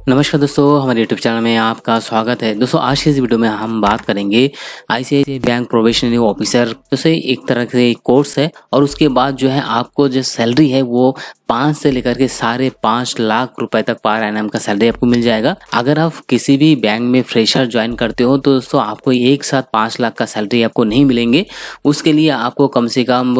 नमस्कार दोस्तों, हमारे यूट्यूब चैनल में आपका स्वागत है। दोस्तों आज की इस वीडियो में हम बात करेंगे आईसीआईसीआई बैंक प्रोबेशनरी ऑफिसर। दोस्तों एक तरह से कोर्स है और उसके बाद जो है आपको जो सैलरी है वो 5 से लेकर के 5.5 लाख रुपए तक पर एनम का सैलरी आपको मिल जाएगा। अगर आप किसी भी बैंक में फ्रेशर ज्वाइन करते हो तो दोस्तों आपको एक साथ 5 लाख का सैलरी आपको नहीं मिलेंगे। उसके लिए आपको कम से कम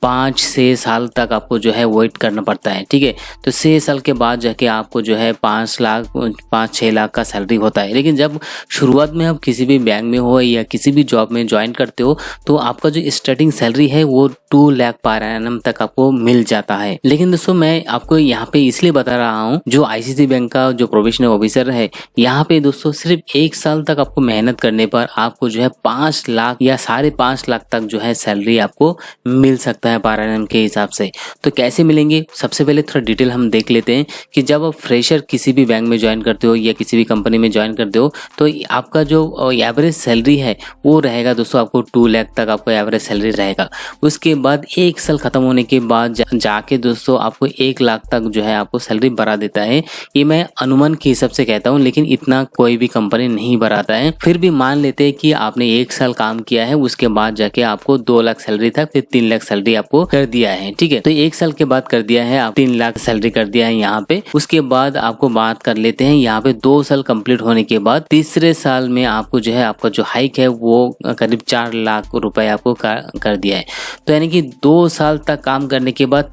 5 से साल तक आपको जो है वेट करना पड़ता है। ठीक है, तो 6 साल के बाद जाके आपको जो है 5-6 लाख का सैलरी होता है। लेकिन जब शुरुआत में आप किसी भी बैंक में हो या किसी भी जॉब में ज्वाइन करते हो तो आपका जो स्टार्टिंग सैलरी है वो 2 लाख पर एनम तक आपको मिल जाता है। लेकिन दोस्तों मैं आपको यहाँ पे इसलिए बता रहा हूँ, जो आईसीआईसीआई बैंक का जो प्रोबेशनरी ऑफिसर है यहाँ पे दोस्तों सिर्फ 1 साल तक आपको मेहनत करने पर आपको जो है 5 लाख या 5.5 लाख तक जो है सैलरी आपको मिल सकता है पर एनम के हिसाब से। तो कैसे मिलेंगे, सबसे पहले थोड़ा डिटेल हम देख लेते हैं कि जब आप फ्रेशर किसी भी बैंक में ज्वाइन करते हो या किसी भी कंपनी में ज्वाइन करते हो तो आपका जो एवरेज सैलरी है वो रहेगा दोस्तों आपको 2 लाख तक आपको एवरेज सैलरी रहेगा। उसके बाद 1 साल खत्म होने के बाद जाके दोस्तों आपको 1 लाख तक जो है आपको सैलरी बढ़ा देता है। ये मैं अनुमान के हिसाब से कहता हूँ, लेकिन इतना कोई भी कंपनी नहीं बढ़ाता है। फिर भी मान लेते हैं कि आपने 1 साल काम किया है, उसके बाद जाके आपको 2 लाख सैलरी था, फिर 3 लाख सैलरी आपको कर दिया है। ठीक है, तो 1 साल के बाद कर दिया है, आप 3 लाख सैलरी कर दिया है यहाँ पे। उसके बाद आपको बात कर लेते हैं यहाँ पे 2 साल कंप्लीट होने के बाद तीसरे साल में आपको जो है आपका जो हाइक है वो करीब 4 लाख रुपए आपको कर दिया है। तो यानी कि 2 साल तक काम करने के बाद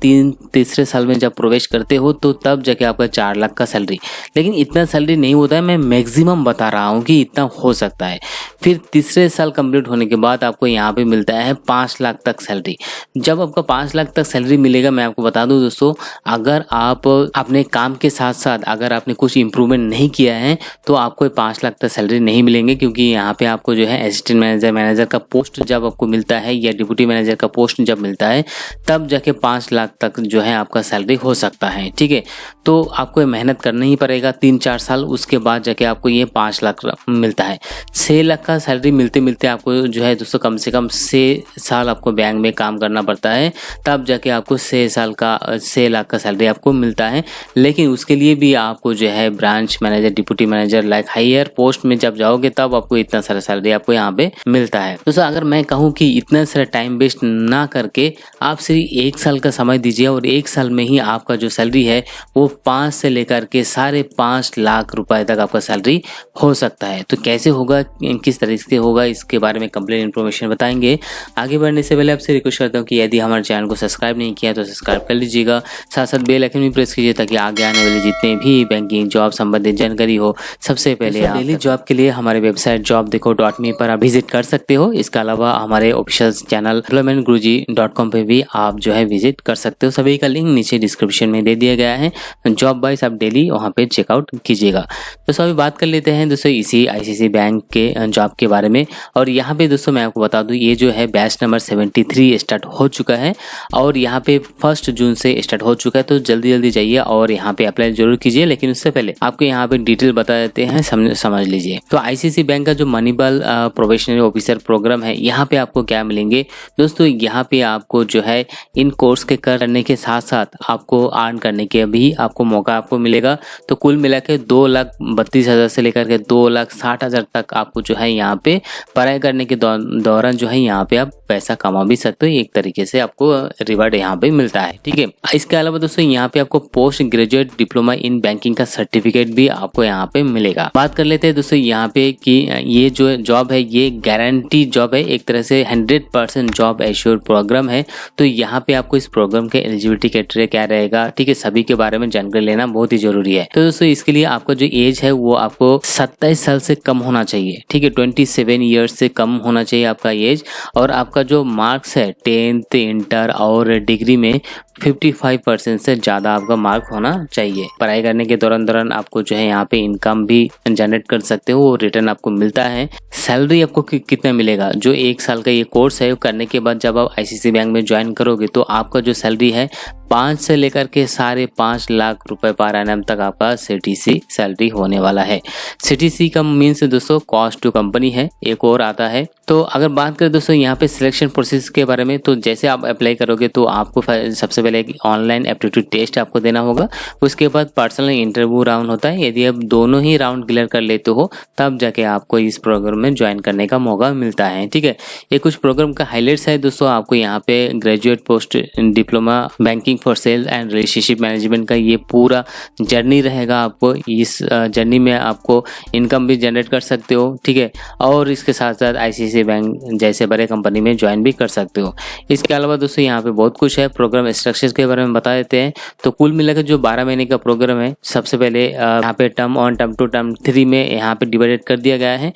तीसरे साल में जब प्रवेश करते हो तो तब जाके आपका 4 लाख का सैलरी। लेकिन इतना सैलरी नहीं होता है, मैं मैक्सिमम बता रहा हूँ कि इतना हो सकता है। फिर तीसरे साल कंप्लीट होने के बाद आपको यहाँ पे मिलता है 5 लाख तक सैलरी। जब आपका 5 लाख तक सैलरी मिलेगा, मैं आपको बता दूं दोस्तों, अगर आप अपने काम के साथ साथ अगर आपने कुछ इंप्रूवमेंट नहीं किया है तो आपको 5 लाख तक सैलरी नहीं मिलेंगे, क्योंकि यहाँ पे आपको जो है असिस्टेंट मैनेजर का पोस्ट जब आपको मिलता है या डिप्टी मैनेजर का पोस्ट जब मिलता है तब जाके 5 लाख तक जो है आपका सैलरी हो सकता है। ठीक है, तो आपको मेहनत करना ही पड़ेगा 3-4 साल, उसके बाद जाके आपको ये 5 लाख मिलता है। 6 लाख का सैलरी मिलते मिलते आपको जो है दोस्तों कम से कम 6 साल आपको बैंक में काम करना पड़ता है, तब जाके आपको 6 लाख का सैलरी आपको मिलता है। लेकिन उसके लिए भी आपको जो है branch manager, deputy manager like higher post में जब जाओगे तब आपको इतना सारा सैलरी आपको यहाँ पे मिलता है। दोस्तों अगर मैं कहूँ कि इतना सारा टाइम वेस्ट ना करके आप सिर्फ 1 साल का समय दीजिए और 1 साल में ही आपका जो सैलरी है वो 5 से लेकर के 5.5 लाख रुपए तक आपका सैलरी हो सकता है। तो कैसे होगा, किस तरीके से होगा, इसके बारे में कंप्लीट इन्फॉर्मेशन बताएंगे। आगे बढ़ने से पहले आपसे रिक्वेस्ट करता हूँ कि यदि हमारे चैनल को सब्सक्राइब नहीं किया तो सब्सक्राइब कर लीजिएगा, साथ साथ बेल आइकन भी प्रेस कीजिए ताकि आगे आने वाले जितने भी बैंकिंग जॉब संबंधित जानकारी हो सबसे पहले डेली जॉब के लिए हमारे वेबसाइट jobdekho.me पर आप विजिट कर सकते हो। इसके अलावा हमारे ऑफिशियल चैनल employmentguruji.com पे भी आप जो है विजिट कर सकते हो। सभी का लिंक नीचे डिस्क्रिप्शन में दे दिया गया है। जॉब वाइज आप डेली वहाँ पे चेकआउट कीजिएगा। दोस्तों अभी बात कर लेते हैं दोस्तों इसी आईसीआईसीआई बैंक के जॉब के बारे में। और यहाँ पे दोस्तों मैं आपको बता दूं, ये जो है बैच नंबर 73 स्टार्ट हो चुका है और यहाँ पे 1 जून से स्टार्ट हो चुका है। तो जल्दी जल्दी जाइए और यहाँ पे अप्लाई जरूर कीजिए। लेकिन उससे पहले आपको यहाँ पे डिटेल बता देते हैं, समझ लीजिए। तो आईसीआईसीआई बैंक का जो मनीबल प्रोबेशनरी ऑफिसर प्रोग्राम है, यहाँ पे आपको क्या मिलेंगे दोस्तों, यहाँ पे आपको जो है इन कोर्स के करने के साथ साथ आपको अर्न करने के भी आपको मौका आपको मिलेगा। तो कुल मिला के 2,32,000 से लेकर के 2,60,000 तक आपको जो है यहाँ पे पढ़ाई करने के दौरान जो है यहाँ पे आप पैसा कमा भी सकते हो। एक तरीके से आपको रिवार्ड यहाँ पे मिलता है। ठीक है, इसके अलावा दोस्तों यहाँ पे आपको post graduate diploma in banking का सर्टिफिकेट भी आपको यहाँ पे मिलेगा। बात कर लेते हैं दोस्तों यहाँ पे कि ये जो जॉब है ये गारंटी जॉब है, एक तरह से 100% जॉब एश्योर प्रोग्राम है। तो यहाँ पे आपको इस प्रोग्राम के एलिजिबिलिटी क्राइटेरिया क्या रहेगा, ठीक है, सभी के बारे में जानकारी लेना बहुत ही जरूरी है। तो दोस्तों इसके लिए आपका जो एज है वो आपको 27 साल से कम होना चाहिए। ठीक है, 27 ईयर्स से कम होना चाहिए आपका एज। और आपका जो मार्क्स है 10th इंटर और डिग्री में 55% से ज़्यादा आपका मार्क होना चाहिए। पढ़ाई करने के दौरान आपको जो है यहाँ पे इनकम भी जनरेट कर सकते हो, रिटर्न आपको मिलता है। सैलरी आपको कितना मिलेगा, जो 1 साल का ये कोर्स है करने के बाद जब आप आईसीआईसीआई बैंक में ज्वाइन करोगे तो आपका जो सैलरी है 5 से लेकर के 5.5 लाख रुपए पर एनम तक आपका सीटीसी सैलरी होने वाला है। सीटीसी का मीन्स दोस्तों कॉस्ट टू कंपनी है, एक और आता है। तो अगर बात करें दोस्तों यहाँ पे सिलेक्शन प्रोसेस के बारे में, तो जैसे आप अप्लाई करोगे तो आपको सबसे पहले एक ऑनलाइन एप्टीट्यूड टेस्ट आपको देना होगा, उसके बाद पर्सनल इंटरव्यू राउंड होता है। यदि आप दोनों ही राउंड क्लियर कर लेते हो तब जाके आपको इस प्रोग्राम में ज्वाइन करने का मौका मिलता है। ठीक है, ये कुछ प्रोग्राम का हाईलाइट्स है दोस्तों। आपको यहाँ पे graduate post diploma banking for sales and relationship management का ये पूरा जर्नी रहेगा। आपको इस जर्नी में आपको इनकम भी जनरेट कर सकते हो। ठीक है, और इसके साथ साथ ICICI बैंक जैसे बड़े कंपनी में ज्वाइन भी कर सकते हो। इसके अलावा दोस्तों यहाँ पे बहुत कुछ है। प्रोग्राम स्ट्रक्चर के बारे में बता देते हैं। तो कुल मिलाकर जो 12 महीने का प्रोग्राम है, सबसे पहले यहाँ पे टर्म 1, टर्म 2, टर्म 3 में यहाँ पे डिवाइडेड कर दिया गया है।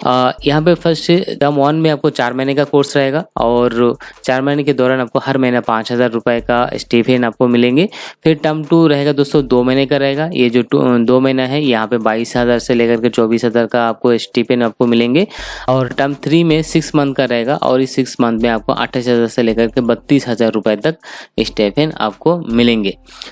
यहाँ पे फर्स्ट टर्म 1 में आपको 4 महीने का कोर्स रहेगा और 4 महीने के दौरान आपको हर महीना 5,000 रुपए का स्टिपेंड आपको मिलेंगे। फिर टर्म 2 रहेगा दोस्तों, 2 महीने का रहेगा। ये जो 2 महीना है यहाँ पे 22,000 से लेकर के 24,000 का आपको स्टिपेंड आपको मिलेंगे। और टर्म 3 में 6 मंथ का रहेगा और इस 6 मंथ में आपको 28,000 से लेकर के 32,000 रुपए तक स्टिपेंड आपको मिलेंगे।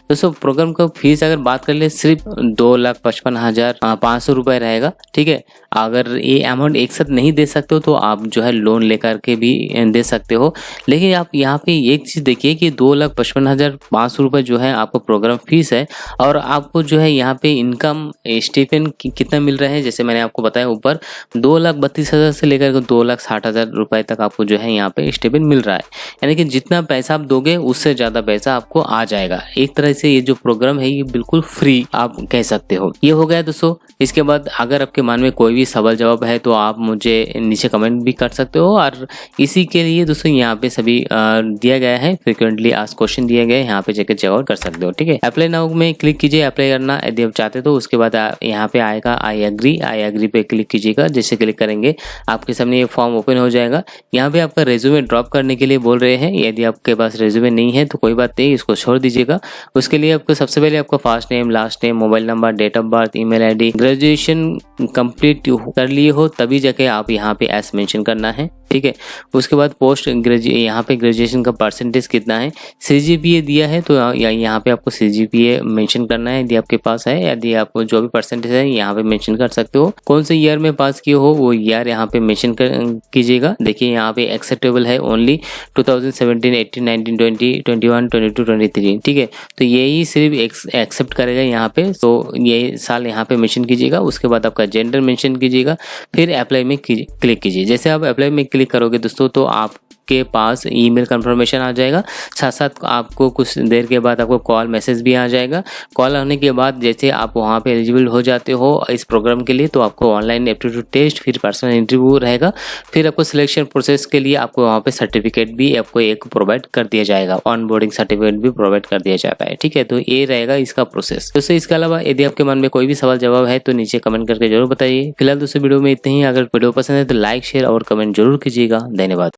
दोस्तों प्रोग्राम का फीस अगर बात कर ले सिर्फ 2,55,500 रुपए रहेगा। ठीक है, अगर ये अमाउंट एक साथ नहीं दे सकते हो तो आप जो है लोन लेकर के भी दे सकते हो। लेकिन आप यहाँ पे एक चीज देखिए कि 2,55,500 रुपए जो है आपको प्रोग्राम फीस है और आपको जो है यहाँ पे इनकम स्टिपेंड कितना मिल रहा है, जैसे मैंने आपको बताया ऊपर 2,32,000 से लेकर 2,60,000 रुपए तक आपको जो है यहाँ पे स्टिपेंड मिल रहा है। यानी कि जितना पैसा आप दोगे उससे ज्यादा पैसा आपको आ जाएगा। एक तरह से ये जो प्रोग्राम है ये बिल्कुल फ्री आप कह सकते हो। ये हो गया दोस्तों। इसके बाद अगर आपके मन में कोई भी सवाल जवाब है तो आप मुझे नीचे कमेंट भी कर सकते हो और इसी के लिए दोस्तों यहाँ पे सभी दिया गया है, फ्रिक्वेंटली आस्क्ड क्वेश्चन दिए गए, यहाँ पे जाकर चेकआउट कर सकते हो। ठीक है, अप्लाई नाउ में क्लिक कीजिए अप्लाई करना यदि आप चाहते तो। उसके बाद यहाँ पे आएगा आई एग्री पे क्लिक कीजिएगा। जैसे क्लिक करेंगे आपके सामने ये फॉर्म ओपन हो जाएगा। यहाँ पे आपका रेज्यूमे ड्रॉप करने के लिए बोल रहे हैं। यदि आपके पास रेज्यूमे नहीं है तो कोई बात नहीं, इसको छोड़ दीजिएगा। उसके लिए आपको सबसे पहले आपका first name, last name, mobile number, date of birth, email ID, graduation complete कर लिए हो तभी जाके आप यहाँ पे एस मेंशन करना है। ठीक है, उसके बाद पोस्ट यहाँ पे ग्रेजुएशन का परसेंटेज कितना है, CGPA दिया है तो यहाँ पे आपको CGPA मेंशन करना है यदि आपके पास है। यदि आपको जो भी परसेंटेज है यहाँ पे मेंशन कर सकते हो। कौन से ईयर में पास किए हो वो ईयर यहाँ पे मेंशन कीजिएगा। देखिए यहाँ पे एक्सेप्टेबल है ओनली 2017, 18, 19, 20, 21, 22, 23। ठीक है, तो यही सिर्फ एक्सेप्ट करेगा यहाँ पे। तो ये साल यहाँ पे मेंशन कीजिएगा। उसके बाद आपका जेंडर मेंशन कीजिएगा, फिर अप्लाई में क्लिक कीजिए। जैसे आप अप्लाई में क्लिक करोगे दोस्तों तो आपके पास ईमेल कंफर्मेशन आ जाएगा। साथ साथ आपको कुछ देर के बाद आपको कॉल मैसेज भी आ जाएगा। कॉल आने के बाद जैसे आप वहाँ पे एलिजिबल हो जाते हो इस प्रोग्राम के लिए तो आपको ऑनलाइन एप्टीट्यूड टेस्ट, फिर पर्सनल इंटरव्यू रहेगा। फिर आपको सिलेक्शन प्रोसेस के लिए आपको वहाँ पे सर्टिफिकेट भी आपको एक प्रोवाइड कर दिया जाएगा, ऑन बोर्डिंग सर्टिफिकेट भी प्रोवाइड कर दिया जाता है। ठीक है, तो ये रहेगा इसका प्रोसेस। दोस्तों इसके अलावा यदि आपके मन में कोई भी सवाल जवाब है तो नीचे कमेंट करके जरूर बताइए। फिलहाल दोस्तों वीडियो में इतने ही। अगर वीडियो पसंद है तो लाइक, शेयर और कमेंट जरूर कीजिएगा। धन्यवाद।